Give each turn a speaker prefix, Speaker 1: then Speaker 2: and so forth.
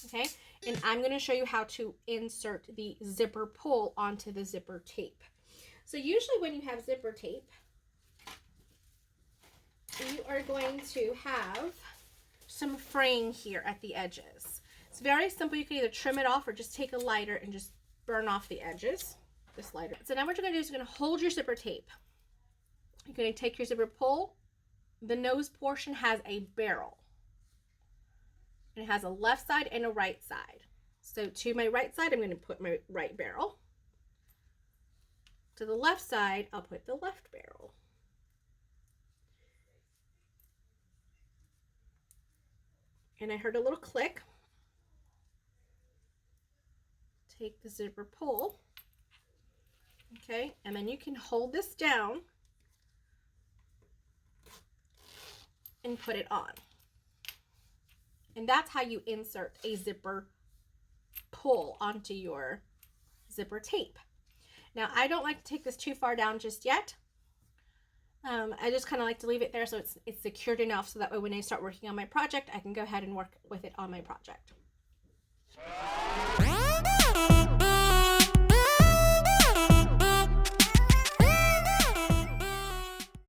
Speaker 1: Okay, and I'm going to show you how to insert the zipper pull onto the zipper tape. So usually when you have zipper tape, you are going to have some fraying here at the edges. It's very simple. You can either trim it off or just take a lighter and just burn off the edges. This lighter. So now what you're going to do is you're going to hold your zipper tape. You're going to take your zipper pull. The nose portion has a barrel. And it has a left side and a right side. So to my right side, I'm going to put my right barrel. To the left side, I'll put the left barrel. And I heard a little click. Take the zipper pull. Okay, and then you can hold this down and put it on. And that's how you insert a zipper pull onto your zipper tape. Now, I don't like to take this too far down just yet. I just kind of like to leave it there so it's secured enough so that way when I start working on my project, I can go ahead and work with it on my project.